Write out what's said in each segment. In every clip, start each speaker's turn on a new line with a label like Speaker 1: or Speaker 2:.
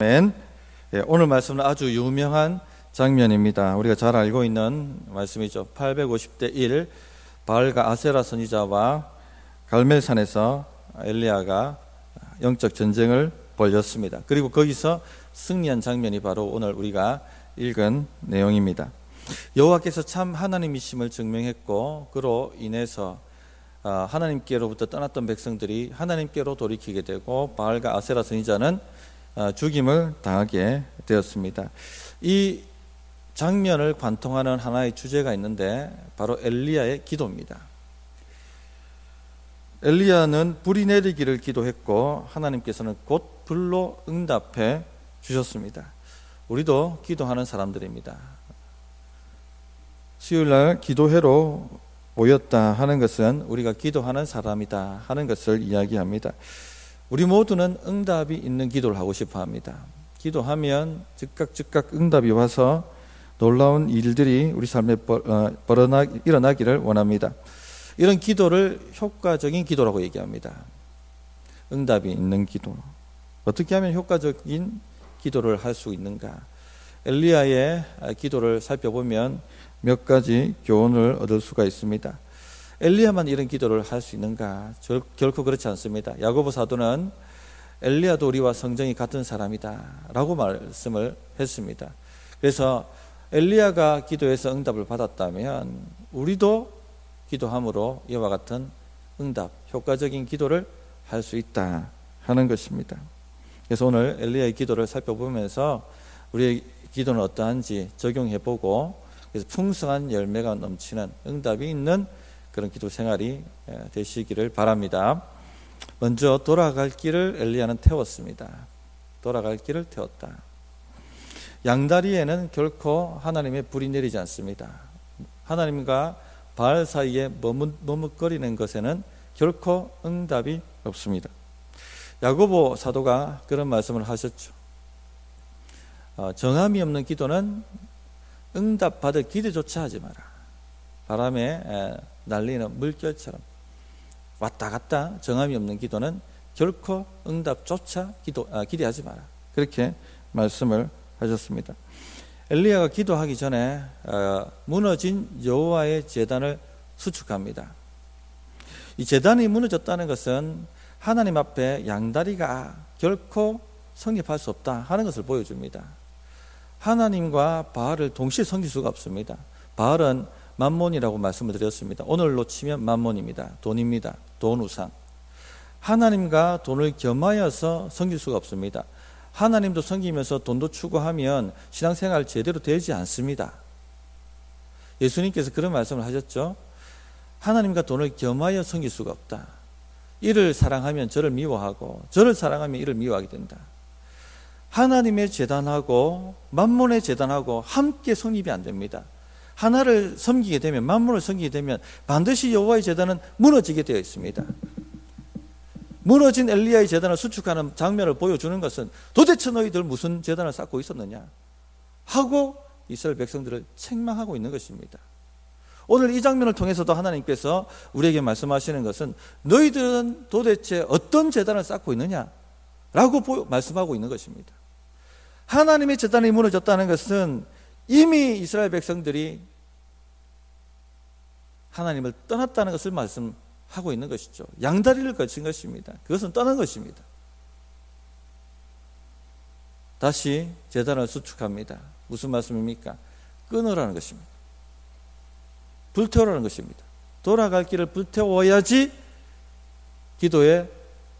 Speaker 1: 아멘. 오늘 말씀은 아주 유명한 장면입니다. 우리가 잘 알고 있는 말씀이죠. 850대 1 바알과 아세라 선지자와 갈멜산에서 엘리야가 영적 전쟁을 벌였습니다. 그리고 거기서 승리한 장면이 바로 오늘 우리가 읽은 내용입니다. 여호와께서 참 하나님이심을 증명했고 그로 인해서 하나님께로부터 떠났던 백성들이 하나님께로 돌이키게 되고 바알과 아세라 선지자는 죽임을 당하게 되었습니다. 이 장면을 관통하는 하나의 주제가 있는데 바로 엘리야의 기도입니다. 엘리야는 불이 내리기를 기도했고 하나님께서는 곧 불로 응답해 주셨습니다. 우리도 기도하는 사람들입니다. 수요일날 기도회로 모였다 하는 것은 우리가 기도하는 사람이다 하는 것을 이야기합니다. 우리 모두는 응답이 있는 기도를 하고 싶어 합니다. 기도하면 즉각 응답이 와서 놀라운 일들이 우리 삶에 일어나기를 원합니다. 이런 기도를 효과적인 기도라고 얘기합니다. 응답이 있는 기도. 어떻게 하면 효과적인 기도를 할 수 있는가? 엘리야의 기도를 살펴보면 몇 가지 교훈을 얻을 수가 있습니다. 엘리야만 이런 기도를 할 수 있는가? 결코 그렇지 않습니다. 야고보 사도는 엘리야도 우리와 성정이 같은 사람이다 라고 말씀을 했습니다. 그래서 엘리야가 기도해서 응답을 받았다면 우리도 기도함으로 이와 같은 응답, 효과적인 기도를 할 수 있다 하는 것입니다. 그래서 오늘 엘리야의 기도를 살펴보면서 우리의 기도는 어떠한지 적용해보고 그래서 풍성한 열매가 넘치는 응답이 있는 그런 기도 생활이 되시기를 바랍니다. 먼저 돌아갈 길을 엘리야는 태웠습니다. 돌아갈 길을 태웠다. 양다리에는 결코 하나님의 불이 내리지 않습니다. 하나님과 바알 사이에 머뭇거리는 것에는 결코 응답이 없습니다. 야고보 사도가 그런 말씀을 하셨죠. 정함이 없는 기도는 응답받을 기대조차 하지 마라. 바람에 날리는 물결처럼 왔다 갔다 정함이 없는 기도는 결코 응답조차 기대하지 마라. 그렇게 말씀을 하셨습니다. 엘리야가 기도하기 전에 무너진 여호와의 제단을 수축합니다. 이 제단이 무너졌다는 것은 하나님 앞에 양다리가 결코 성립할 수 없다 하는 것을 보여줍니다. 하나님과 바알을 동시에 섬길 수가 없습니다. 바알은 만몬이라고 말씀을 드렸습니다. 오늘로 치면 만몬입니다. 돈입니다. 돈 우상. 하나님과 돈을 겸하여서 섬길 수가 없습니다. 하나님도 섬기면서 돈도 추구하면 신앙생활 제대로 되지 않습니다. 예수님께서 그런 말씀을 하셨죠. 하나님과 돈을 겸하여 섬길 수가 없다. 이를 사랑하면 저를 미워하고 저를 사랑하면 이를 미워하게 된다. 하나님의 제단하고 만몬의 제단하고 함께 성립이 안 됩니다. 하나를 섬기게 되면 만몬을 섬기게 되면 반드시 여호와의 제단은 무너지게 되어 있습니다. 무너진 엘리야의 제단을 수축하는 장면을 보여주는 것은 도대체 너희들 무슨 제단을 쌓고 있었느냐 하고 이스라엘 백성들을 책망하고 있는 것입니다. 오늘 이 장면을 통해서도 하나님께서 우리에게 말씀하시는 것은 너희들은 도대체 어떤 제단을 쌓고 있느냐 라고 말씀하고 있는 것입니다. 하나님의 제단이 무너졌다는 것은 이미 이스라엘 백성들이 하나님을 떠났다는 것을 말씀하고 있는 것이죠. 양다리를 거친 것입니다. 그것은 떠난 것입니다. 다시 제단을 수축합니다. 무슨 말씀입니까? 끊으라는 것입니다. 불태우라는 것입니다. 돌아갈 길을 불태워야지 기도에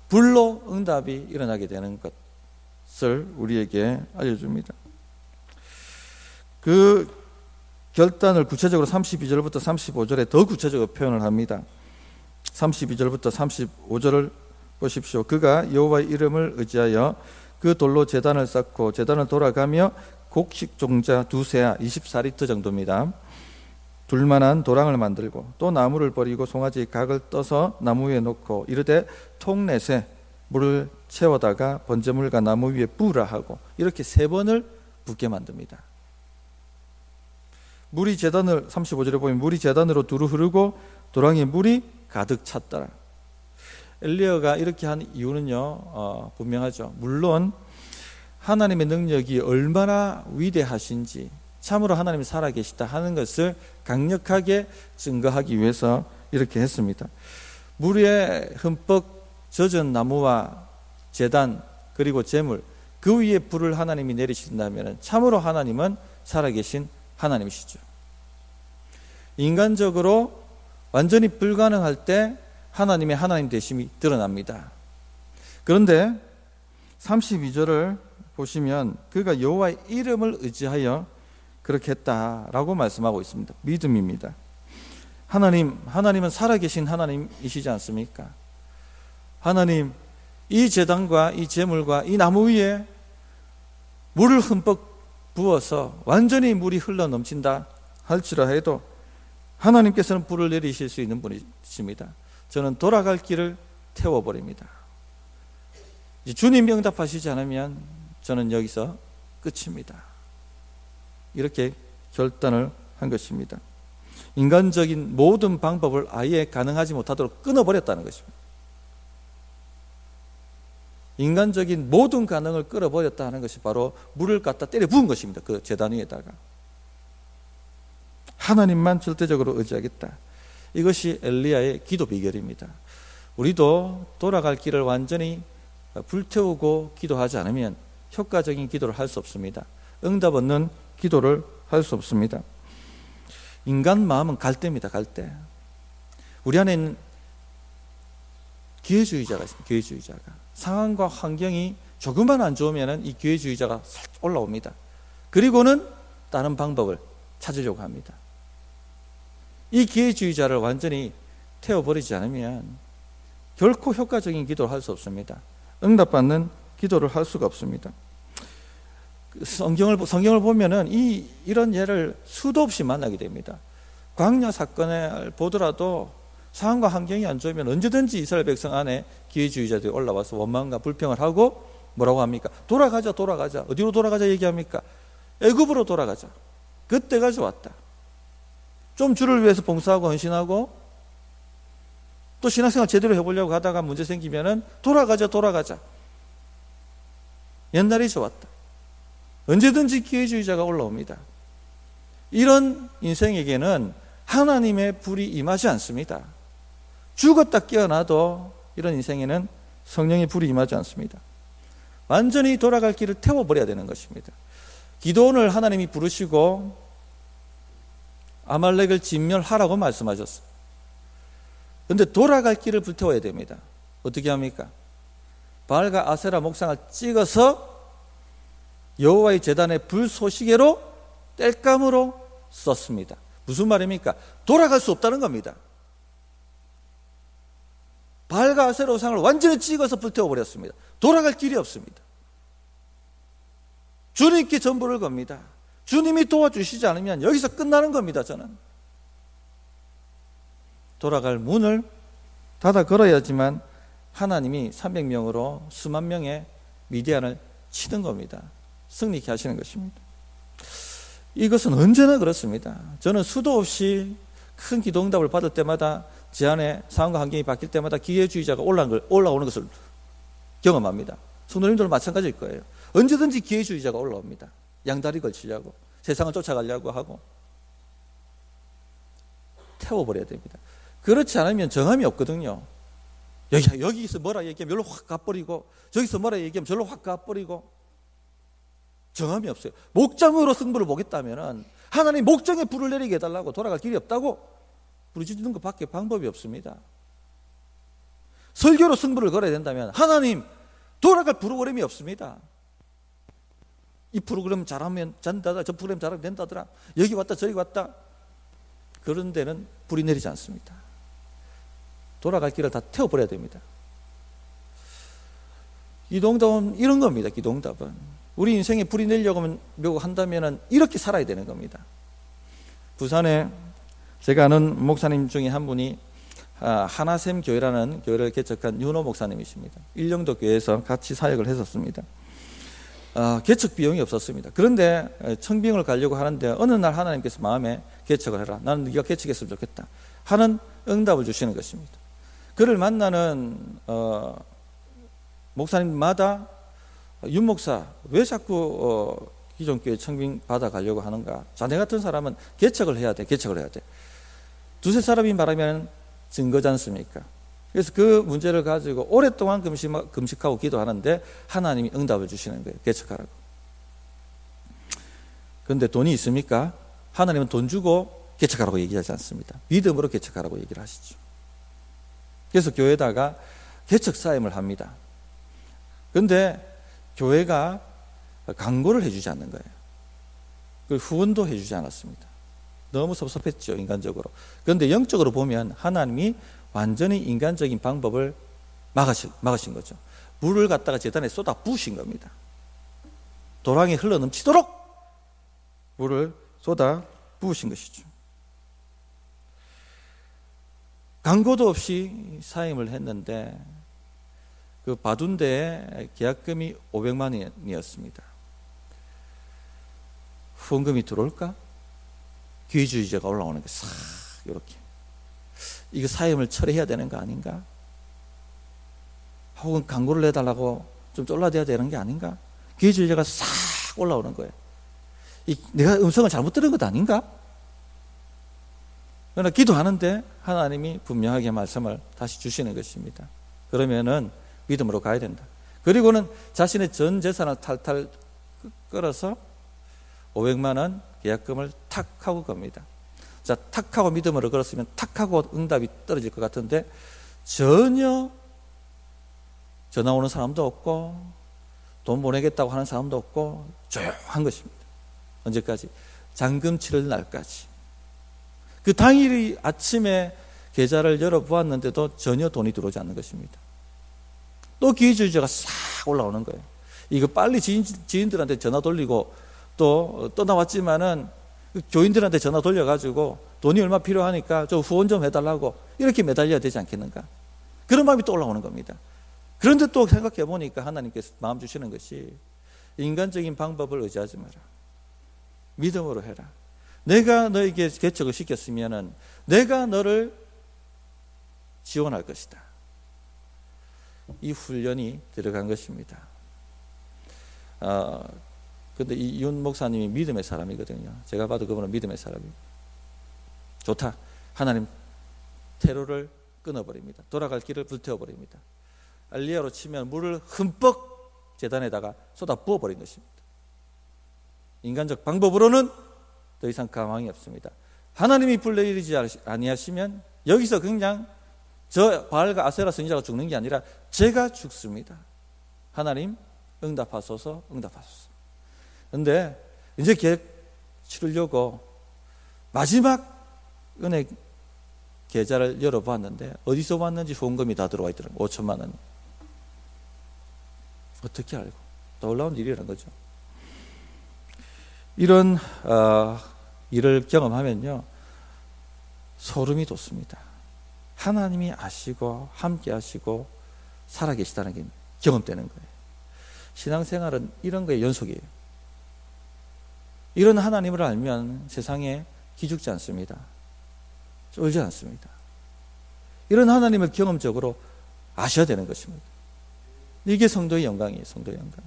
Speaker 1: 불로 응답이 일어나게 되는 것을 우리에게 알려줍니다. 그 결단을 구체적으로 32절부터 35절에 더 구체적으로 표현을 합니다. 32절부터 35절을 보십시오. 그가 여호와의 이름을 의지하여 그 돌로 제단을 쌓고 제단을 돌아가며 곡식 종자 2세야 24리터 정도입니다. 둘만한 도랑을 만들고 또 나무를 버리고 송아지 각을 떠서 나무 위에 놓고 이르되 통넷에 물을 채워다가 번제물과 나무 위에 부으라 하고 이렇게 3번을 붓게 만듭니다. 물이 제단을 35절에 보면 물이 제단으로 두루 흐르고 도랑에 물이 가득 찼더라. 엘리야가 이렇게 한 이유는요 분명하죠. 물론 하나님의 능력이 얼마나 위대하신지, 참으로 하나님이 살아계시다 하는 것을 강력하게 증거하기 위해서 이렇게 했습니다. 물에 흠뻑 젖은 나무와 제단 그리고 제물, 그 위에 불을 하나님이 내리신다면 참으로 하나님은 살아계신 하나님이시죠. 인간적으로 완전히 불가능할 때 하나님의 하나님 되심이 드러납니다. 그런데 32절을 보시면 그가 여호와의 이름을 의지하여 그렇게 했다라고 말씀하고 있습니다. 믿음입니다. 하나님은 살아계신 하나님이시지 않습니까? 하나님, 이 제단과 이 제물과 이 나무 위에 물을 흠뻑 부어서 완전히 물이 흘러 넘친다 할지라도 하나님께서는 불을 내리실 수 있는 분이십니다. 저는 돌아갈 길을 태워버립니다. 주님이 응답하시지 않으면 저는 여기서 끝입니다. 이렇게 결단을 한 것입니다. 인간적인 모든 방법을 아예 가능하지 못하도록 끊어버렸다는 것입니다. 인간적인 모든 가능을 끌어버렸다 하는 것이 바로 물을 갖다 때려 부은 것입니다. 그 제단 위에다가. 하나님만 절대적으로 의지하겠다. 이것이 엘리야의 기도 비결입니다. 우리도 돌아갈 길을 완전히 불태우고 기도하지 않으면 효과적인 기도를 할 수 없습니다. 응답 없는 기도를 할 수 없습니다. 인간 마음은 갈대입니다. 갈대. 우리 안에는 기회주의자가 있습니다. 기회주의자가. 상황과 환경이 조금만 안 좋으면 이 기회주의자가 살짝 올라옵니다. 그리고는 다른 방법을 찾으려고 합니다. 이 기회주의자를 완전히 태워버리지 않으면 결코 효과적인 기도를 할 수 없습니다. 응답받는 기도를 할 수가 없습니다. 성경을 보면은 이런 예를 수도 없이 만나게 됩니다. 광야 사건을 보더라도 상황과 환경이 안 좋으면 언제든지 이스라엘 백성 안에 기회주의자들이 올라와서 원망과 불평을 하고 뭐라고 합니까? 돌아가자. 어디로 돌아가자 얘기합니까? 애굽으로 돌아가자. 그때가 좋았다. 좀 주를 위해서 봉사하고 헌신하고 또 신앙생활 제대로 해보려고 하다가 문제 생기면은 돌아가자. 옛날이 좋았다. 언제든지 기회주의자가 올라옵니다. 이런 인생에게는 하나님의 불이 임하지 않습니다. 죽었다 깨어나도 이런 인생에는 성령의 불이 임하지 않습니다. 완전히 돌아갈 길을 태워버려야 되는 것입니다. 기드온을 하나님이 부르시고 아말렉을 진멸하라고 말씀하셨어요. 그런데 돌아갈 길을 불태워야 됩니다. 어떻게 합니까? 바알과 아세라 목상을 찍어서 여호와의 제단의 불쏘시개로 땔감으로 썼습니다. 무슨 말입니까? 돌아갈 수 없다는 겁니다. 바알과 아세라 우상을 완전히 찍어서 불태워버렸습니다. 돌아갈 길이 없습니다. 주님께 전부를 겁니다. 주님이 도와주시지 않으면 여기서 끝나는 겁니다. 저는 돌아갈 문을 닫아 걸어야지만 하나님이 300명으로 수만 명의 미디안을 치는 겁니다. 승리케 하시는 것입니다. 이것은 언제나 그렇습니다. 저는 수도 없이 큰 기도 응답을 받을 때마다 제 안에 상황과 환경이 바뀔 때마다 기회주의자가 올라오는 것을 경험합니다. 성도님들은 마찬가지일 거예요. 언제든지 기회주의자가 올라옵니다. 양다리 걸치려고, 세상을 쫓아가려고 하고 태워버려야 됩니다. 그렇지 않으면 정함이 없거든요. 여기서 뭐라 얘기하면 여기로 확 가버리고, 저기서 뭐라 얘기하면 저기로 확 가버리고, 정함이 없어요. 목장으로 승부를 보겠다면 하나님 목장에 불을 내리게 해달라고. 돌아갈 길이 없다고 부르짖는 것밖에 방법이 없습니다. 설교로 승부를 걸어야 된다면 하나님 돌아갈 프로그램이 없습니다. 이 프로그램 잘하면 된다더라, 저 프로그램 잘하면 된다더라, 여기 왔다 저기 왔다, 그런 데는 불이 내리지 않습니다. 돌아갈 길을 다 태워버려야 됩니다. 기도응답은 이런 겁니다. 기도응답은 우리 인생에 불이 내려고 한다면 이렇게 살아야 되는 겁니다. 부산에 제가 아는 목사님 중에 한 분이 하나샘 교회라는 교회를 개척한 윤호 목사님이십니다. 일령도 교회에서 같이 사역을 했었습니다. 개척 비용이 없었습니다. 그런데 청빙을 가려고 하는데 어느 날 하나님께서 마음에 개척을 해라, 나는 네가 개척했으면 좋겠다 하는 응답을 주시는 것입니다. 그를 만나는 목사님마다 윤 목사 왜 자꾸 기존 교회 청빙 받아가려고 하는가? 자네 같은 사람은 개척을 해야 돼. 두세 사람이 말하면 증거지 않습니까? 그래서 그 문제를 가지고 오랫동안 금식하고 기도하는데 하나님이 응답을 주시는 거예요. 개척하라고. 그런데 돈이 있습니까? 하나님은 돈 주고 개척하라고 얘기하지 않습니다. 믿음으로 개척하라고 얘기를 하시죠. 그래서 교회에다가 개척 사임을 합니다. 그런데 교회가 광고를 해주지 않는 거예요. 그 후원도 해주지 않았습니다. 너무 섭섭했죠, 인간적으로. 그런데 영적으로 보면 하나님이 완전히 인간적인 방법을 막으신 거죠. 물을 갖다가 제단에 쏟아 부으신 겁니다. 도랑이 흘러 넘치도록 물을 쏟아 부으신 것이죠. 광고도 없이 사임을 했는데 그 봐둔 데에 계약금이 500만 원이었습니다. 후원금이 들어올까? 기회주의자가 올라오는 게 싹 이렇게. 이거 사임을 철회해야 되는 거 아닌가? 혹은 광고를 내달라고 좀 쫄라대야 되는 게 아닌가? 기회주의자가 싹 올라오는 거예요. 내가 음성을 잘못 들은 것 아닌가? 그러나 기도하는데 하나님이 분명하게 말씀을 다시 주시는 것입니다. 그러면은 믿음으로 가야 된다. 그리고는 자신의 전 재산을 탈탈 끌어서 500만 원 계약금을 탁 하고 겁니다. 자, 탁 하고 믿음으로 걸었으면 탁 하고 응답이 떨어질 것 같은데 전혀 전화 오는 사람도 없고 돈 보내겠다고 하는 사람도 없고 조용한 것입니다. 언제까지? 잔금 치를 날까지. 그 당일이 아침에 계좌를 열어보았는데도 전혀 돈이 들어오지 않는 것입니다. 또 기회주의자가 싹 올라오는 거예요. 이거 빨리 지인들한테 전화 돌리고 또 떠나왔지만은 교인들한테 전화 돌려가지고 돈이 얼마 필요하니까 저 후원 좀 해달라고 이렇게 매달려야 되지 않겠는가? 그런 마음이 또 올라오는 겁니다. 그런데 또 생각해 보니까 하나님께서 마음 주시는 것이 인간적인 방법을 의지하지 마라. 믿음으로 해라. 내가 너에게 개척을 시켰으면은 내가 너를 지원할 것이다. 이 훈련이 들어간 것입니다. 근데 이 윤 목사님이 믿음의 사람이거든요. 제가 봐도 그분은 믿음의 사람이에요. 좋다. 하나님 테러를 끊어버립니다. 돌아갈 길을 불태워버립니다. 알리야로 치면 물을 흠뻑 제단에다가 쏟아 부어버린 것입니다. 인간적 방법으로는 더 이상 가망이 없습니다. 하나님이 불러일으지 아니하시면 여기서 그냥 저 바알과 아세라 선지자가 죽는 게 아니라 제가 죽습니다. 하나님 응답하소서. 그런데 이제 계획 치르려고 마지막 은혜 계좌를 열어봤는데 어디서 왔는지 후원금이 다 들어와 있더라고요. 5천만 원. 어떻게 알고? 놀라운 일이라는 거죠. 이런 일을 경험하면요 소름이 돋습니다. 하나님이 아시고 함께 하시고 살아계시다는 게 경험되는 거예요. 신앙생활은 이런 거의 연속이에요. 이런 하나님을 알면 세상에 기죽지 않습니다. 쫄지 않습니다. 이런 하나님을 경험적으로 아셔야 되는 것입니다. 이게 성도의 영광이에요. 성도의 영광.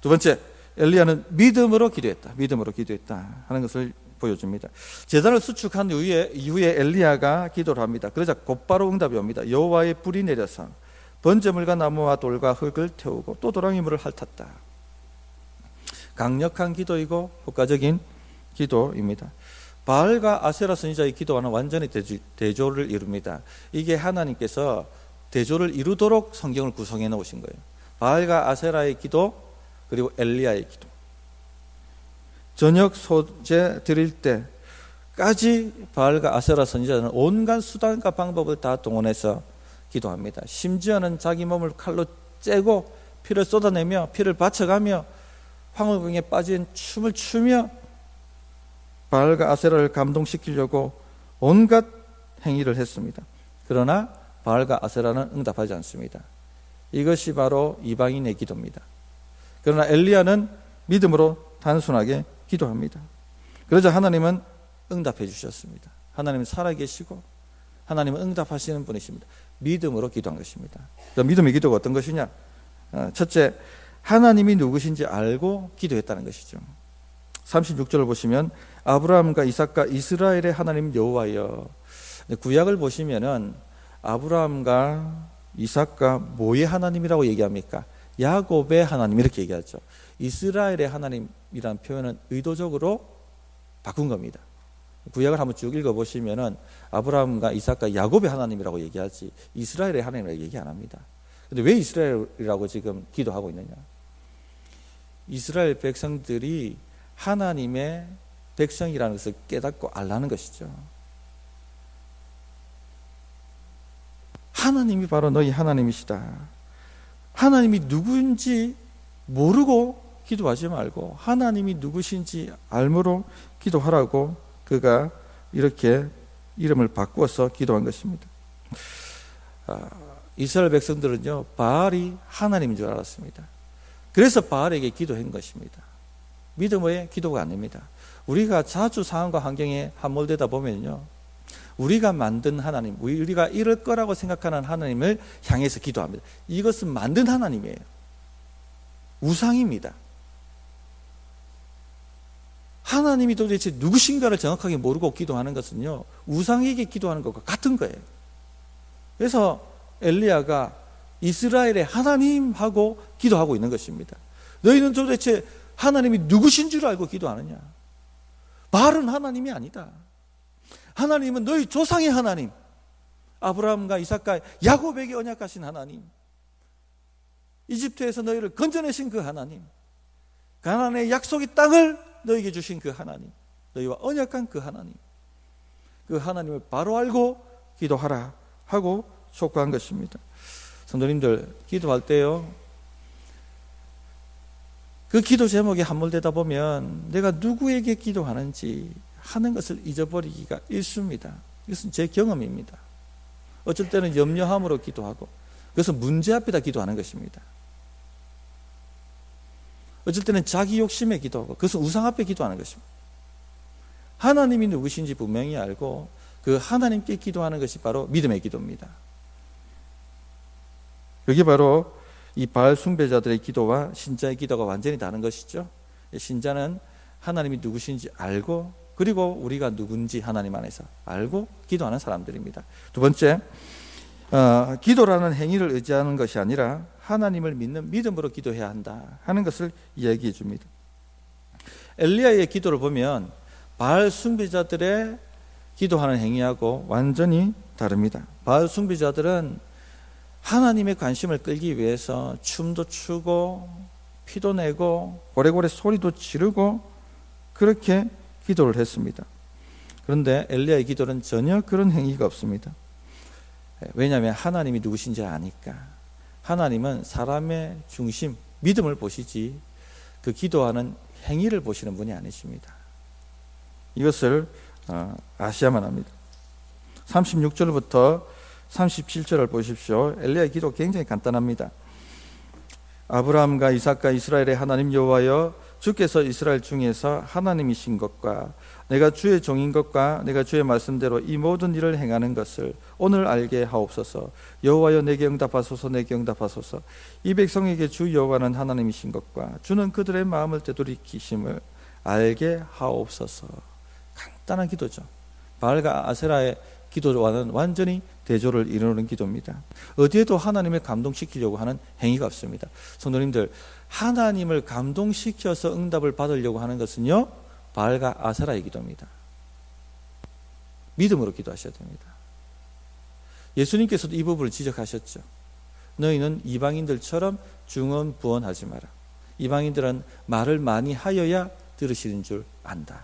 Speaker 1: 두 번째, 엘리야는 믿음으로 기도했다 하는 것을 보여줍니다. 제단을 수축한 이후에 엘리야가 기도를 합니다. 그러자 곧바로 응답이 옵니다. 여호와의 불이 내려서 번제물과 나무와 돌과 흙을 태우고 또 도랑이 물을 핥았다. 강력한 기도이고 효과적인 기도입니다. 바알과 아세라 선지자의 기도와는 완전히 대조를 이룹니다. 이게 하나님께서 대조를 이루도록 성경을 구성해 놓으신 거예요. 바알과 아세라의 기도 그리고 엘리야의 기도. 저녁 소제 드릴 때까지 바알과 아세라 선지자는 온갖 수단과 방법을 다 동원해서 기도합니다. 심지어는 자기 몸을 칼로 째고 피를 쏟아내며 피를 바쳐가며 황홀경에 빠진 춤을 추며 바알과 아세라를 감동시키려고 온갖 행위를 했습니다. 그러나 바알과 아세라는 응답하지 않습니다. 이것이 바로 이방인의 기도입니다. 그러나 엘리야는 믿음으로 단순하게 기도합니다. 그러자 하나님은 응답해 주셨습니다. 하나님은 살아계시고 하나님은 응답하시는 분이십니다. 믿음으로 기도한 것입니다. 믿음의 기도가 어떤 것이냐? 첫째, 하나님이 누구신지 알고 기도했다는 것이죠. 36절을 보시면 아브라함과 이삭과 이스라엘의 하나님 여호와여. 구약을 보시면은 아브라함과 이삭과 뭐의 하나님이라고 얘기합니까? 야곱의 하나님 이렇게 얘기하죠. 이스라엘의 하나님이라는 표현은 의도적으로 바꾼 겁니다. 구약을 한번 쭉 읽어보시면은 아브라함과 이삭과 야곱의 하나님이라고 얘기하지 이스라엘의 하나님이라고 얘기 안 합니다. 근데 왜 이스라엘이라고 지금 기도하고 있느냐? 이스라엘 백성들이 하나님의 백성이라는 것을 깨닫고 알라는 것이죠. 하나님이 바로 너희 하나님이시다. 하나님이 누구인지 모르고 기도하지 말고 하나님이 누구신지 알므로 기도하라고 그가 이렇게 이름을 바꾸어서 기도한 것입니다. 이스라엘 백성들은요, 바알이 하나님인 줄 알았습니다. 그래서 바알에게 기도한 것입니다. 믿음의 기도가 아닙니다. 우리가 자주 상황과 환경에 함몰되다 보면요, 우리가 만든 하나님, 우리가 이럴 거라고 생각하는 하나님을 향해서 기도합니다. 이것은 만든 하나님이에요. 우상입니다. 하나님이 도대체 누구신가를 정확하게 모르고 기도하는 것은요, 우상에게 기도하는 것과 같은 거예요. 그래서 엘리야가 이스라엘의 하나님하고 기도하고 있는 것입니다. 너희는 도대체 하나님이 누구신 줄 알고 기도하느냐? 바알은 하나님이 아니다. 하나님은 너희 조상의 하나님, 아브라함과 이삭과 야곱에게 언약하신 하나님, 이집트에서 너희를 건져내신 그 하나님, 가나안의 약속의 땅을 너희에게 주신 그 하나님, 너희와 언약한 그 하나님, 그 하나님을 바로 알고 기도하라 하고 촉구한 것입니다. 성도님들, 기도할 때요, 그 기도 제목에 함몰되다 보면 내가 누구에게 기도하는지 하는 것을 잊어버리기가 일쑤입니다. 이것은 제 경험입니다. 어쩔 때는 염려함으로 기도하고, 그것은 문제 앞에다 기도하는 것입니다. 어쩔 때는 자기 욕심에 기도하고, 그것은 우상 앞에 기도하는 것입니다. 하나님이 누구신지 분명히 알고 그 하나님께 기도하는 것이 바로 믿음의 기도입니다. 여기 바로 이 바알 숭배자들의 기도와 신자의 기도가 완전히 다른 것이죠. 신자는 하나님이 누구신지 알고, 그리고 우리가 누군지 하나님 안에서 알고 기도하는 사람들입니다. 두 번째, 기도라는 행위를 의지하는 것이 아니라 하나님을 믿는 믿음으로 기도해야 한다 하는 것을 이야기해 줍니다. 엘리야의 기도를 보면 바알 숭배자들의 기도하는 행위하고 완전히 다릅니다. 바알 숭배자들은 하나님의 관심을 끌기 위해서 춤도 추고 피도 내고 고래고래 소리도 지르고 그렇게 기도를 했습니다. 그런데 엘리야의 기도는 전혀 그런 행위가 없습니다. 왜냐하면 하나님이 누구신지 아니까. 하나님은 사람의 중심, 믿음을 보시지 그 기도하는 행위를 보시는 분이 아니십니다. 이것을 아셔야만 합니다. 36절부터 37절을 보십시오. 엘리야의 기도 굉장히 간단합니다. 아브라함과 이삭과 이스라엘의 하나님 여호와여, 주께서 이스라엘 중에서 하나님이신 것과 내가 주의 종인 것과 내가 주의 말씀대로 이 모든 일을 행하는 것을 오늘 알게 하옵소서. 여호와여, 내게 응답하소서. 내게 응답하소서. 이 백성에게 주 여호와는 하나님이신 것과 주는 그들의 마음을 되돌이키심을 알게 하옵소서. 간단한 기도죠. 바알과 아세라의 기도와는 완전히 대조를 이루는 기도입니다. 어디에도 하나님을 감동시키려고 하는 행위가 없습니다. 성도님들, 하나님을 감동시켜서 응답을 받으려고 하는 것은요, 바알과 아세라의 기도입니다. 믿음으로 기도하셔야 됩니다. 예수님께서도 이 부분을 지적하셨죠. 너희는 이방인들처럼 중언부언하지 마라. 이방인들은 말을 많이 하여야 들으시는 줄 안다.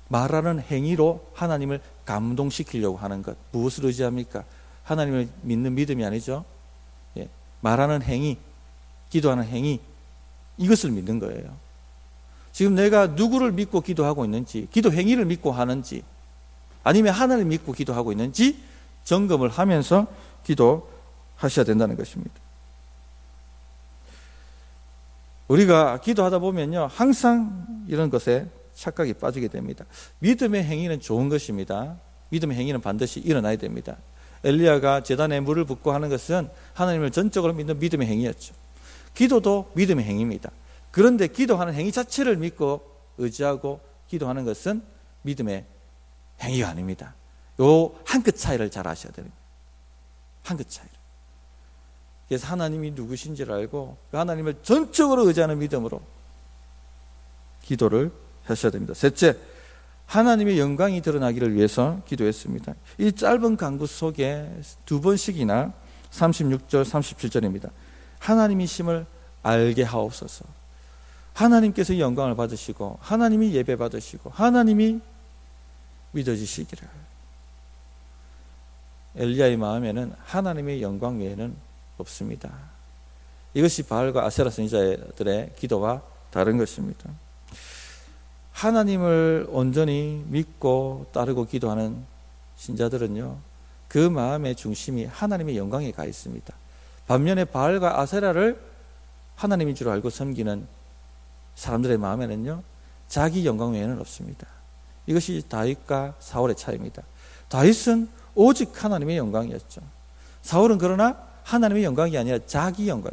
Speaker 1: 말하는 행위로 하나님을 감동시키려고 하는 것, 무엇을 의지합니까? 하나님을 믿는 믿음이 아니죠. 말하는 행위, 기도하는 행위, 이것을 믿는 거예요. 지금 내가 누구를 믿고 기도하고 있는지, 기도 행위를 믿고 하는지, 아니면 하나님을 믿고 기도하고 있는지 점검을 하면서 기도하셔야 된다는 것입니다. 우리가 기도하다 보면요, 항상 이런 것에 착각이 빠지게 됩니다. 믿음의 행위는 좋은 것입니다. 믿음의 행위는 반드시 일어나야 됩니다. 엘리야가 제단에 물을 붓고 하는 것은 하나님을 전적으로 믿는 믿음의 행위였죠. 기도도 믿음의 행위입니다. 그런데 기도하는 행위 자체를 믿고 의지하고 기도하는 것은 믿음의 행위가 아닙니다. 요 한 끗 차이를 잘 아셔야 됩니다. 한 끗 차이를. 그래서 하나님이 누구신지를 알고 그 하나님을 전적으로 의지하는 믿음으로 기도를 하셔야 됩니다. 셋째, 하나님의 영광이 드러나기를 위해서 기도했습니다. 이 짧은 강구 속에 두 번씩이나 36절, 37절입니다. 하나님이심을 알게 하옵소서. 하나님께서 영광을 받으시고 하나님이 예배 받으시고 하나님이 믿어지시기를. 엘리야의 마음에는 하나님의 영광 외에는 없습니다. 이것이 바알과 아세라 선지자들의 기도와 다른 것입니다. 하나님을 온전히 믿고 따르고 기도하는 신자들은요, 그 마음의 중심이 하나님의 영광에 가 있습니다. 반면에 바알과 아세라를 하나님인 줄 알고 섬기는 사람들의 마음에는요, 자기 영광 외에는 없습니다. 이것이 다윗과 사울의 차이입니다. 다윗은 오직 하나님의 영광이었죠. 사울은 그러나 하나님의 영광이 아니라 자기 영광,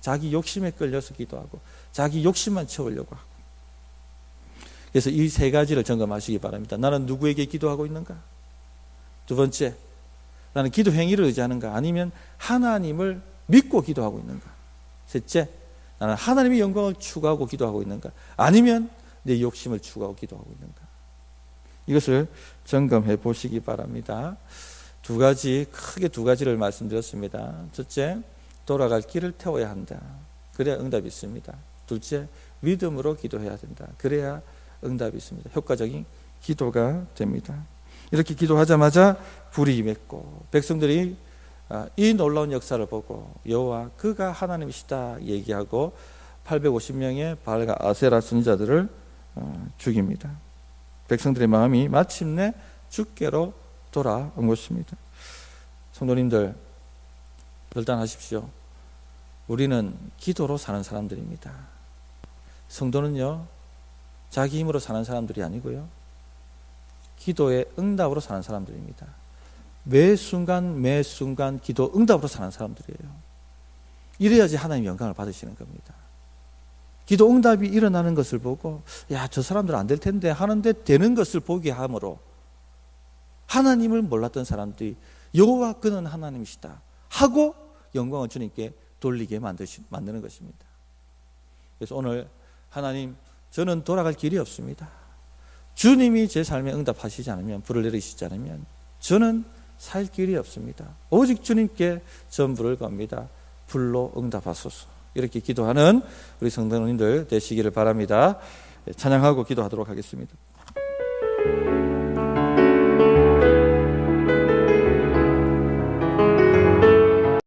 Speaker 1: 자기 욕심에 끌려서 기도하고 자기 욕심만 채우려고 하고. 그래서 이 세 가지를 점검하시기 바랍니다. 나는 누구에게 기도하고 있는가? 두 번째, 나는 기도 행위를 의지하는가? 아니면 하나님을 믿고 기도하고 있는가? 셋째, 나는 하나님의 영광을 추구하고 기도하고 있는가? 아니면 내 욕심을 추구하고 기도하고 있는가? 이것을 점검해 보시기 바랍니다. 크게 두 가지를 말씀드렸습니다. 첫째, 돌아갈 길을 태워야 한다. 그래야 응답이 있습니다. 둘째, 믿음으로 기도해야 된다. 그래야 응답이 있습니다. 효과적인 기도가 됩니다. 이렇게 기도하자마자 불이 임했고 백성들이 이 놀라운 역사를 보고 여호와 그가 하나님이시다 얘기하고 850명의 바알과 아세라 선지자들을 죽입니다. 백성들의 마음이 마침내 주께로 돌아온 것입니다. 성도님들, 결단하십시오. 우리는 기도로 사는 사람들입니다. 성도는요, 자기 힘으로 사는 사람들이 아니고요, 기도의 응답으로 사는 사람들입니다. 매 순간 기도 응답으로 사는 사람들이에요. 이래야지 하나님 영광을 받으시는 겁니다. 기도 응답이 일어나는 것을 보고 야, 저 사람들 안 될 텐데 하는데 되는 것을 보게 함으로 하나님을 몰랐던 사람들이 여호와 그는 하나님이시다 하고 영광을 주님께 돌리게 만드는 것입니다. 그래서 오늘 하나님, 저는 돌아갈 길이 없습니다. 주님이 제 삶에 응답하시지 않으면, 불을 내리시지 않으면 저는 살 길이 없습니다. 오직 주님께 전부를 겁니다. 불로 응답하소서. 이렇게 기도하는 우리 성도님들 되시기를 바랍니다. 찬양하고 기도하도록 하겠습니다.